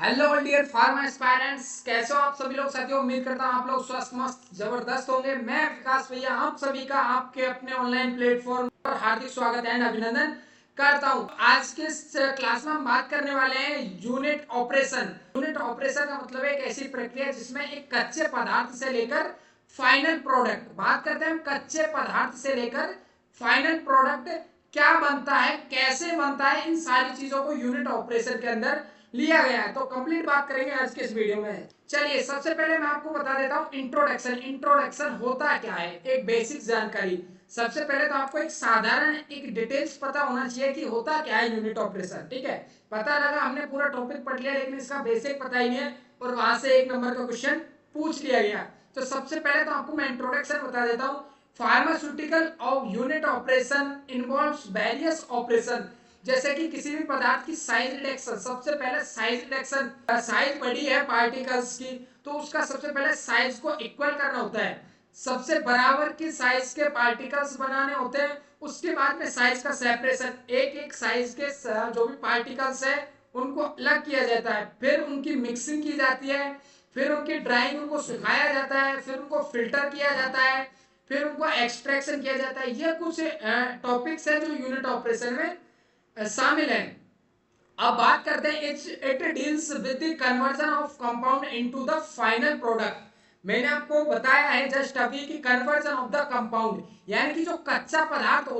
Hello dear pharma aspirants, कैसे हो आप सभी लोग साथियों। उम्मीद करता हूं आप लोग स्वस्थ मस्त जबरदस्त होंगे। मैं विकास भैया आप सभी का आपके अपने ऑनलाइन प्लेटफॉर्म पर हार्दिक स्वागत एंड अभिनंदन करता हूं। आज के इस क्लास में हम बात करने वाले हैं यूनिट ऑपरेशन। यूनिट ऑपरेशन का मतलब एक ऐसी प्रक्रिया जिसमें एक कच्चे पदार्थ से लेकर फाइनल प्रोडक्ट, बात करते हैं कच्चे पदार्थ से लेकर फाइनल प्रोडक्ट क्या बनता है, कैसे बनता है, इन सारी चीजों को यूनिट ऑपरेशन के अंदर लिया गया है। तो कंप्लीट बात करेंगे आज के इस वीडियो में। चलिए सबसे पहले मैं आपको बता देता हूं इंट्रोडक्शन। इंट्रोडक्शन होता क्या है, एक बेसिक जानकारी। सबसे पहले तो आपको एक साधारण एक डिटेल्स पता होना चाहिए कि होता क्या है यूनिट ऑपरेशन। ठीक है, पता लगा हमने पूरा टॉपिक पढ़ लिया लेकिन इसका बेसिक पता ही नहीं है और वहां से एक नंबर का क्वेश्चन पूछ लिया गया। तो सबसे पहले तो आपको मैं इंट्रोडक्शन बता देता हूं। Pharmaceutical of unit operation involves various operation. जैसे कि किसी भी पदार्थ की साइज रिडक्शन, सबसे पहले साइज रिडक्शन, साइज बड़ी है पार्टिकल्स की तो उसका सबसे पहले साइज को इक्वल करना होता है, सबसे बराबर की साइज के पार्टिकल्स बनाने होते हैं। उसके बाद में साइज का सेपरेशन, एक एक साइज के जो भी पार्टिकल्स है उनको अलग किया जाता है, फिर उनकी मिक्सिंग की जाती है, फिर उनकी ड्राइंग, उनको सुखाया जाता है, फिर उनको फिल्टर किया जाता है, फिर उनको एक्सट्रैक्शन किया जाता है। ये कुछ टॉपिक्स है जो यूनिट ऑपरेशन में शामिल है। अब बात करते हैं it deals with the conversion of compound into the final product. मैंने आपको बताया है जस्ट अभी कि कन्वर्जन ऑफ द कंपाउंड यानी कि जो कच्चा पदार्थ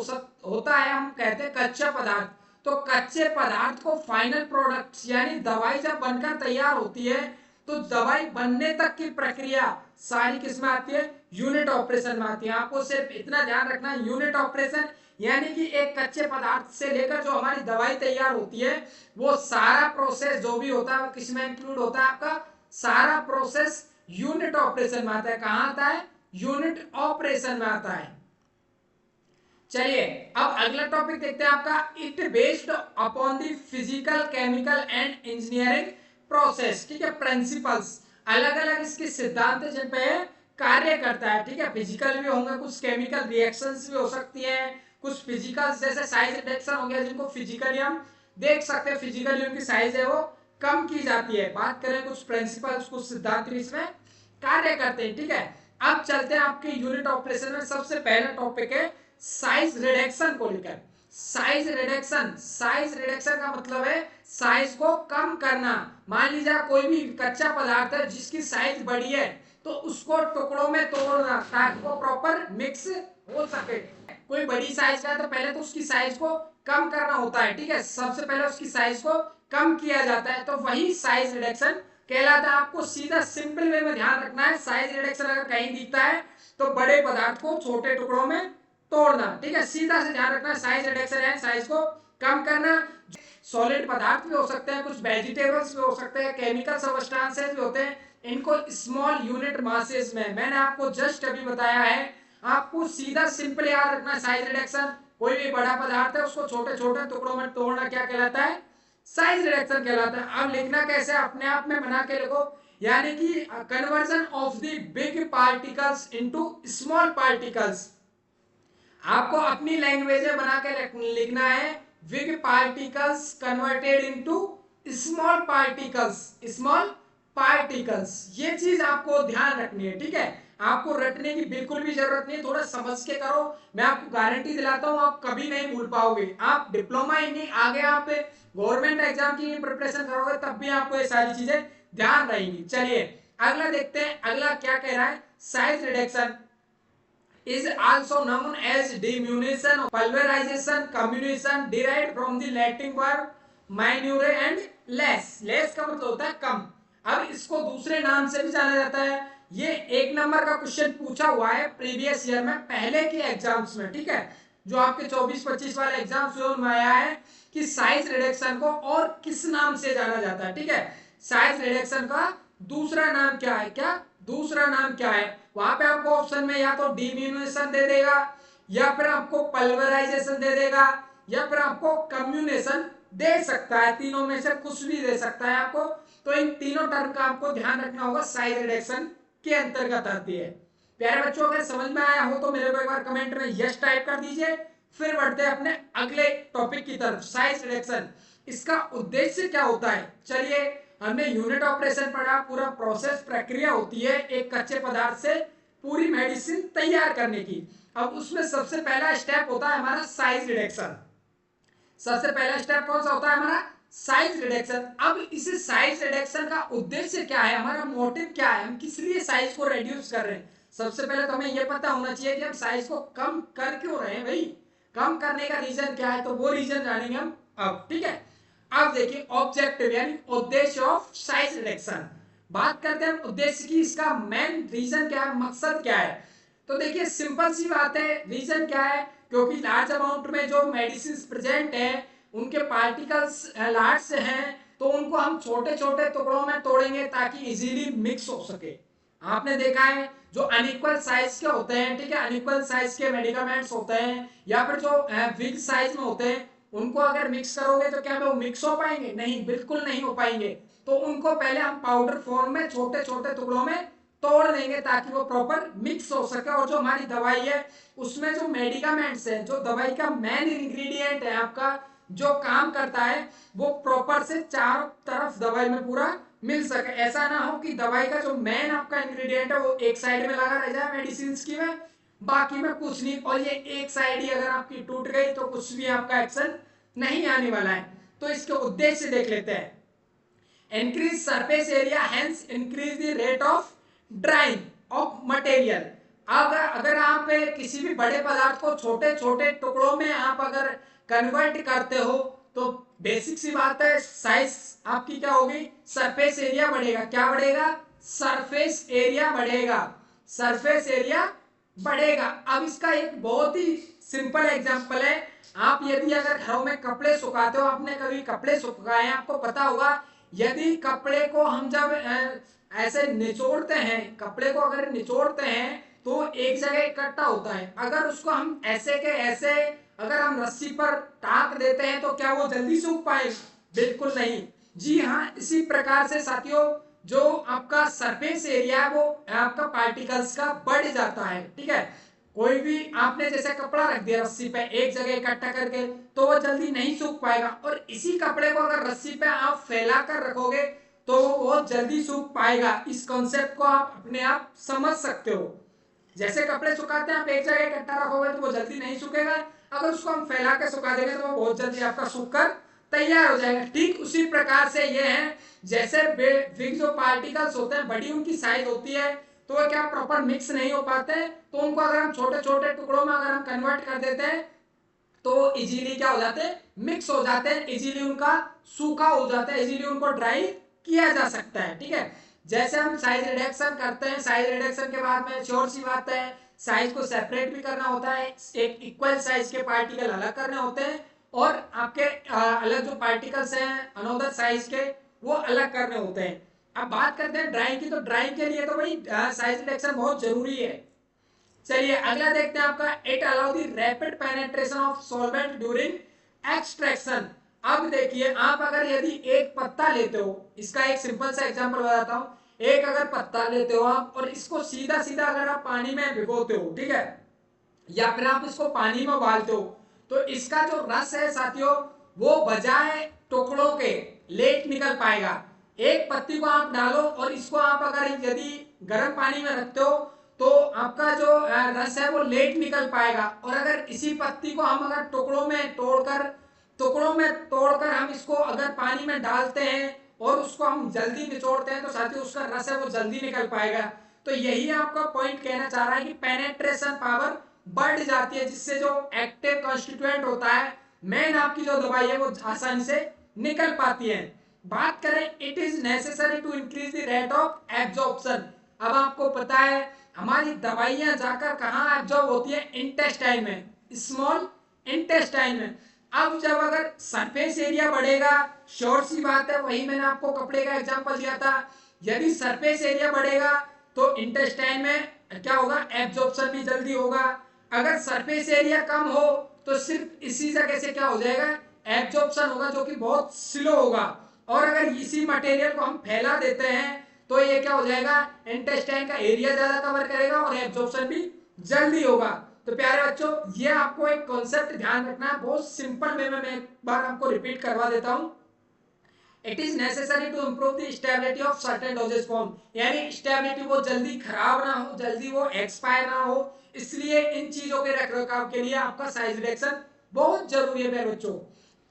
होता है, हम कहते हैं कच्चा पदार्थ, तो कच्चे पदार्थ को फाइनल प्रोडक्ट यानी दवाई जब बनकर तैयार होती है तो दवाई बनने तक की प्रक्रिया सारी किसमें आती है, यूनिट ऑपरेशन में आती है। आपको सिर्फ इतना ध्यान रखना है, यूनिट ऑपरेशन यानी कि एक कच्चे पदार्थ से लेकर जो हमारी दवाई तैयार होती है वो सारा प्रोसेस जो भी होता है वो किसमें इंक्लूड होता है, आपका सारा प्रोसेस यूनिट ऑपरेशन में आता है। कहां आता है, यूनिट ऑपरेशन में आता है। चलिए अब अगला टॉपिक देखते हैं आपका, it based upon the physical chemical and engineering process. ठीक है, प्रिंसिपल्स, अलग अलग इसके सिद्धांत जिन पे कार्य करता है। ठीक है, फिजिकल भी होंगे, कुछ केमिकल रिएक्शंस भी हो सकती है, कुछ फिजिकल जैसे साइज रिडक्शन हो गया जिनको फिजिकली हम देख सकते हैं, फिजिकली उनकी साइज है वो कम की जाती है। बात करें कुछ प्रिंसिपल्स, कुछ सिद्धांत भी इसमें कार्य करते हैं। ठीक है, अब चलते हैं आपके यूनिट ऑपरेशन में। सबसे पहला टॉपिक है साइज रिडक्शन को लेकर। साइज रिडक्शन, साइज रिडक्शन का मतलब है साइज को कम करना। मान लीजिए कोई भी कच्चा पदार्थ है जिसकी साइज बड़ी है तो उसको टुकड़ों में तोड़ना ताकि वो प्रॉपर मिक्स हो सके। कोई बड़ी साइज का है तो पहले तो उसकी साइज को कम करना होता है। ठीक है, सबसे पहले उसकी साइज को कम किया जाता है तो वही साइज रिडक्शन कहलाता है। आपको सीधा सिंपल वे में ध्यान रखना है, साइज रिडक्शन अगर कहीं दिखता है तो बड़े पदार्थ को छोटे टुकड़ों में तोड़ना। ठीक है, सीधा से ध्यान रखना, साइज रिडक्शन है साइज को कम करना। सॉलिड पदार्थ भी हो सकते हैं, कुछ वेजिटेबल्स भी हो सकते हैं, केमिकल सब्सटेंसेस भी होते हैं, इनको स्मॉल यूनिट मासेस में, मैंने आपको जस्ट अभी बताया है। आपको सीधा सिंपल याद रखना, साइज रिडक्शन, कोई भी बड़ा पदार्थ है उसको छोटे छोटे टुकड़ों में तोड़ना क्या कहलाता है, साइज रिडक्शन कहलाता है। अब लिखना कैसे, अपने आप में बना के लिखो, यानी कि conversion of the big particles into small particles. आपको अपनी लैंग्वेज में बना के लिखना है, big particles converted into small particles, small particles. ये चीज आपको ध्यान रखनी है। ठीक है, आपको रटने की बिल्कुल भी जरूरत नहीं है, थोड़ा समझ के करो। मैं आपको गारंटी दिलाता हूं आप कभी नहीं भूल पाओगे। आप डिप्लोमा ही नहीं, आगे आप गवर्नमेंट एग्जाम की प्रिपरेशन करोगे तब भी आपको ये सारी चीजें ध्यान रहेंगी। चलिए अगला देखते हैं, अगला क्या कह रहा है, size reduction is also known as diminution, pulverization, comminution, derived from the Latin verb minore and less. less का मतलब होता है कम। अब इसको दूसरे नाम से भी जाना जाता है। ये एक नंबर का क्वेश्चन पूछा हुआ है प्रीवियस ईयर में, पहले के एग्जाम्स में। ठीक है, जो आपके 24-25 वाले एग्जाम्स में आया है कि साइज रिडक्शन को और किस नाम से जाना जाता है। ठीक है, साइज रिडक्शन का दूसरा नाम क्या है, क्या दूसरा नाम क्या है, वहां पे आपको ऑप्शन में या तो डिम्यूनेशन दे देगा, या फिर आपको पल्वराइजेशन दे देगा, या फिर आपको कम्युनेशन दे सकता है। तीनों में से कुछ भी दे सकता है आपको। तो इन तीनों टर्म का आपको ध्यान रखना होगा, साइज रिडक्शन के अंतर्गत आती है। प्यारे बच्चों अगर समझ में आया हो तो मेरे को एक बार कमेंट में यस टाइप कर दीजिए। फिर बढ़ते हैं अपने अगले टॉपिक की तरफ, साइज रिडक्शन। इसका उद्देश्य क्या होता है, चलिए हमने यूनिट ऑपरेशन पढ़ा, पूरा प्रोसेस प्रक्रिया होती है एक कच्चे पदार्थ से पूरी मेडिसिन तैयार करने की। अब उसमें सबसे पहला स्टेप होता है हमारा साइज रिडक्शन। सबसे पहला स्टेप कौन सा होता है हमारा? Size reduction. अब इस साइज रिडक्शन का उद्देश्य क्या है, हमारा मोटिव क्या है, हम किस लिए साइज को रिड्यूस कर रहे हैं? सबसे पहले तो हमें यह पता होना चाहिए कि हम साइज को कम कर क्यों रहे हैं भाई, कम करने का रीजन क्या है, तो वो रीजन जानेंगे हम अब। ठीक है, अब देखिए ऑब्जेक्टिव यानी उद्देश्य ऑफ साइज रिडक्शन। बात करते हैं उद्देश्य की, इसका मेन रीजन क्या है, मकसद क्या है? तो देखिए सिंपल सी बात है, रीजन क्या है, क्योंकि लार्ज अमाउंट में जो मेडिसिन प्रेजेंट है उनके पार्टिकल्स लार्ज हैं, तो उनको हम छोटे छोटे टुकड़ों में तोड़ेंगे ताकि इजीली मिक्स हो सके। आपने देखा है जो अनइक्वल साइज के होते हैं, ठीक है, अनइक्वल साइज के मेडिकामेंट्स होते हैं या फिर जो बिग साइज में होते हैं, उनको अगर मिक्स करोगे तो क्या वो मिक्स हो पाएंगे? नहीं, बिल्कुल नहीं हो पाएंगे। तो उनको पहले हम पाउडर फॉर्म में छोटे छोटे टुकड़ों में तोड़ देंगे ताकि वो प्रॉपर मिक्स हो सके। और जो हमारी दवाई है उसमें जो मेडिकामेंट्स है, जो दवाई का मेन इंग्रेडिएंट है आपका, जो काम करता है, वो प्रॉपर से चारों तरफ दवाई में पूरा मिल सके। ऐसा ना हो कि दवाई का जो मेन आपका इंग्रेडिएंट है वो एक साइड में लगा रह जाए मेडिसिन की में, बाकी में कुछ नहीं, और ये एक साइड ही अगर आपकी टूट गई तो कुछ भी आपका एक्शन नहीं आने वाला है। तो इसके उद्देश्य देख लेते हैं। Increase surface area, hence increase the rate of drying of material. अगर आप किसी भी बड़े पदार्थ को छोटे छोटे टुकड़ों में आप अगर कन्वर्ट करते हो तो बेसिक सी बात है, साइज आपकी क्या होगी, सरफेस एरिया बढ़ेगा। क्या बढ़ेगा? सरफेस एरिया बढ़ेगा, सरफेस एरिया बढ़ेगा। अब इसका एक बहुत ही सिंपल एग्जांपल है, आप यदि अगर घरों में कपड़े सुखाते हो, आपने कभी कपड़े सुखाए हैं, आपको पता होगा यदि कपड़े को हम जब ऐसे निचोड़ते हैं, कपड़े को अगर निचोड़ते हैं तो एक जगह इकट्ठा होता है। अगर उसको हम ऐसे के ऐसे अगर हम रस्सी पर टाक देते हैं तो क्या वो जल्दी सूख पाएगा? बिल्कुल नहीं। जी हाँ, इसी प्रकार से साथियों जो आपका सरफेस एरिया है वो आपका पार्टिकल्स का बढ़ जाता है। ठीक है, कोई भी आपने जैसे कपड़ा रख दिया रस्सी पे एक जगह इकट्ठा करके तो वो जल्दी नहीं सूख पाएगा, और इसी कपड़े को अगर रस्सी पे आप फैला कर रखोगे तो वो बहुत जल्दी सूख पाएगा। इस कॉन्सेप्ट को आप अपने आप समझ सकते हो। जैसे कपड़े सुखाते हैं, आप एक जगह इकट्ठा रखोगे तो वो जल्दी नहीं सूखेगा, अगर उसको हम फैला कर सुखा देंगे तो वो बहुत जल्दी आपका सूख कर तैयार हो जाएगा। ठीक उसी प्रकार से ये है, जैसे बिग जो पार्टिकल्स होते हैं, बड़ी उनकी साइज होती है तो वो क्या प्रॉपर मिक्स नहीं हो पाते, तो उनको अगर हम छोटे छोटे टुकड़ों में अगर हम कन्वर्ट कर देते हैं तो इजीली क्या हो जाते हैं, मिक्स हो जाते हैं, इजीली उनका सूखा हो जाता है, इजीली उनको ड्राई किया जा सकता है। ठीक है, जैसे हम साइज रिडक्शन करते हैं, साइज रिडक्शन के बाद में श्योर सी बात है साइज को सेपरेट भी करना होता है, एक इक्वल साइज के पार्टिकल अलग करने होते हैं और आपके अलग जो पार्टिकल्स हैं अनदर साइज के वो अलग करने होते हैं। अब बात करते हैं ड्राइंग की, तो ड्राइंग के लिए तो भाई साइज रिडक्शन बहुत जरूरी है। चलिए अगला देखते हैं आपका, it allow the rapid penetration of solvent during extraction. अब देखिए आप अगर यदि एक पत्ता लेते हो, इसका एक सिंपल सा एग्जांपल बताता हूं, एक अगर पत्ता लेते हो आप और इसको सीधा सीधा अगर आप पानी में भिगोते हो, ठीक है, या फिर आप इसको पानी में उबालते हो, तो इसका जो रस है साथियों वो बजाय टुकड़ों के लेट निकल पाएगा। एक पत्ती को आप डालो और इसको आप अगर यदि गर्म पानी में रखते हो तो आपका जो रस है वो लेट निकल पाएगा, और अगर इसी पत्ती को हम अगर टुकड़ों में तोड़कर हम इसको अगर पानी में डालते हैं और उसको हम जल्दी निचोड़ते हैं तो साथियों उसका रस है वो जल्दी निकल पाएगा। तो यही आपका पॉइंट कहना चाह रहा है कि पेनेट्रेशन पावर बढ़ जाती है, जिससे जो एक्टिव कॉन्स्टिट्यूएंट होता है, मेन आपकी जो दवाई है वो आसानी से निकल पाती है। बात करें, it is necessary to increase the rate of absorption. अब आपको पता है हमारी दवाइयां जाकर कहां एब्जॉर्ब होती है, इंटेस्टाइन में, स्मॉल इंटेस्टाइन में। अब जब अगर सरफेस एरिया बढ़ेगा, श्योर सी बात है, वही मैंने आपको कपड़े का एग्जांपल दिया था, यदि सरफेस एरिया बढ़ेगा तो इंटेस्टाइन में क्या होगा, एब्जॉर्प्शन भी जल्दी होगा। अगर सरफेस एरिया कम हो तो सिर्फ इसी जगह से क्या हो जाएगा, एब्जॉर्प्शन होगा, जो कि बहुत स्लो होगा। और अगर इसी मटेरियल को हम फैला देते हैं तो ये क्या हो जाएगा, इंटेस्टाइन का एरिया ज्यादा कवर करेगा और एब्जॉर्प्शन भी जल्दी होगा। तो प्यारे बच्चों ये आपको एक कॉन्सेप्ट ध्यान रखना है, बहुत सिंपल वे में मैं एक बार आपको रिपीट करवा देता हूं। It is necessary to improve the stability of certain dosages form, यानी स्टेबिलिटी वो जल्दी खराब ना हो, जल्दी वो एक्सपायर ना हो, इसलिए इन चीजों के रखरखाव के लिए आपका साइज रिडक्शन बहुत जरूरी है मेरे बच्चों।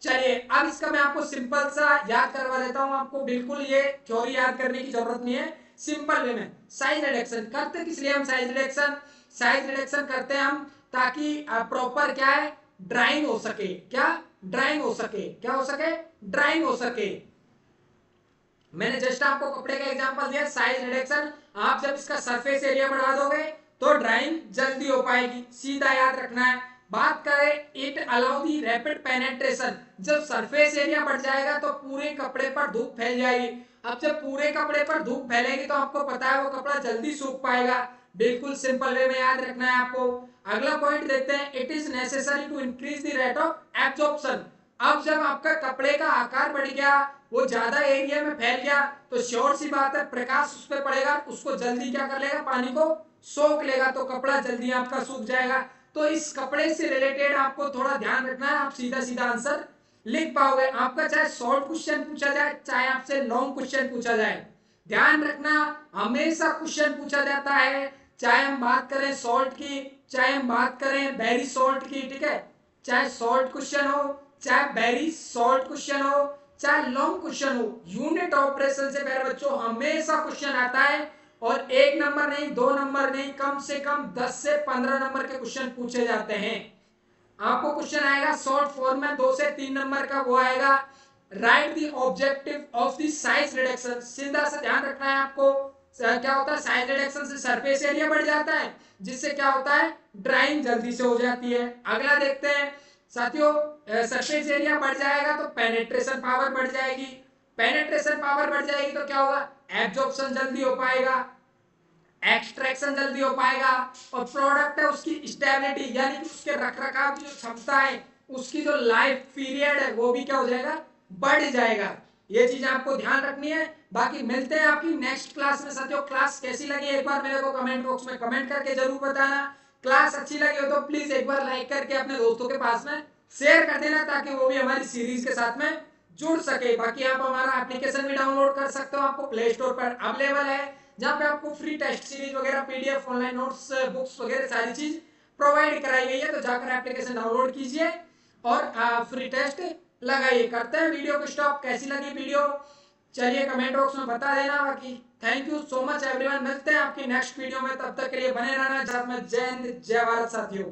चलिए अब इसका मैं आपको सिंपल सा याद करवा देता हूं, आपको बिल्कुल ये थ्योरी याद करने की जरूरत नहीं है, सिंपल वे में साइज रिडक्शन करते किस लिए हम साइज रिडक्शन करते हैं हम ताकि प्रॉपर क्या है ड्राइंग हो सके, क्या ड्राइंग हो सके, क्या हो सके ड्राइंग हो सके। मैंने जस्ट आपको कपड़े का एग्जांपल दिया साइज रिडक्शन, आप जब इसका सरफेस एरिया बढ़ा दोगे तो ड्राइंग जल्दी हो पाएगी, सीधा याद रखना है। बात करें it allow the rapid penetration, जब सरफेस एरिया बढ़ जाएगा तो पूरे कपड़े पर धूप फैल जाएगी। अब जब पूरे कपड़े पर धूप फैलेगी तो आपको पता है वो कपड़ा जल्दी सूख पाएगा, बिल्कुल सिंपल वे में याद रखना है आपको। अगला पॉइंट देखते हैं, it is necessary to increase the rate of absorption. अब जब आपका कपड़े का आकार बढ़ गया, वो ज्यादा एरिया में फैल गया, तो श्योर सी बात है प्रकाश उस पर पड़ेगा, उसको जल्दी क्या कर लेगा, पानी को सोख लेगा, तो कपड़ा जल्दी आपका सूख जाएगा। तो इस कपड़े से रिलेटेड आपको थोड़ा ध्यान रखना है, आप सीधा सीधा आंसर लिख पाओगे। आपका चाहे शॉर्ट क्वेश्चन पूछा जाए, चाहे आपसे लॉन्ग क्वेश्चन पूछा जाए, ध्यान रखना हमेशा क्वेश्चन पूछा जाता है, चाहे हम बात करें सॉल्ट की, चाहे हम बात करें वेरी सॉल्ट की, ठीक है, चाहे सॉल्ट क्वेश्चन हो, चाहे वेरी सॉल्ट क्वेश्चन हो, चाहे लॉन्ग क्वेश्चन हो, यूनिट ऑपरेशन से मेरे बच्चों हमेशा क्वेश्चन आता है। और एक नंबर नहीं, दो नंबर नहीं, कम से कम 10 से 15 नंबर के क्वेश्चन पूछे जाते हैं। आपको क्वेश्चन आएगा शॉर्ट फॉर्म में 2 से 3 नंबर का, वो आएगा right the objective of the size reduction. सीधा सा ध्यान रखना है आपको, क्या होता है साइज रिडक्शन से सरफेस एरिया बढ़ जाता है, जिससे क्या होता है ड्राइंग जल्दी से हो जाती है। अगला देखते हैं साथियों, सरफेस एरिया बढ़ जाएगा तो पेनिट्रेशन पावर बढ़ जाएगी, पेनिट्रेशन पावर बढ़ जाएगी तो क्या होगा, एब्जॉर्प्शन जल्दी हो पाएगा, एक्सट्रैक्शन जल्दी हो पाएगा, और प्रोडक्ट है उसकी स्टेबिलिटी यानी कि उसके रखरखाव की जो क्षमता है, उसकी जो लाइफ पीरियड है वो भी क्या हो जाएगा, बढ़ जाएगा। ये चीज आपको ध्यान रखनी है। बाकी मिलते हैं आपकी नेक्स्ट क्लास में साथियों। क्लास कैसी लगी एक बार मेरे को कमेंट बॉक्स में कमेंट करके जरूर बताना। क्लास अच्छी लगी हो तो प्लीज एक बार लाइक करके अपने दोस्तों के पास में शेयर कर देना, ताकि वो भी हमारी सीरीज के साथ में जुड़ सके। बाकी आप हमारा एप्लीकेशन भी डाउनलोड कर सकते हो, आपको प्ले स्टोर पर अवेलेबल है, जहाँ पे आपको फ्री टेस्ट सीरीज वगैरह, पीडीएफ, ऑनलाइन नोट्स, बुक्स वगैरह सारी चीज प्रोवाइड कराई गई है। तो जाकर एप्लीकेशन डाउनलोड कीजिए और फ्री टेस्ट लगाइए। करते हैं वीडियो को स्टॉप, कैसी लगी वीडियो चलिए कमेंट बॉक्स में बता देना। बाकी thank you so much everyone, मिलते हैं आपकी नेक्स्ट वीडियो में, तब तक के लिए बने रहना साथ में। जय हिंद जय भारत साथियों।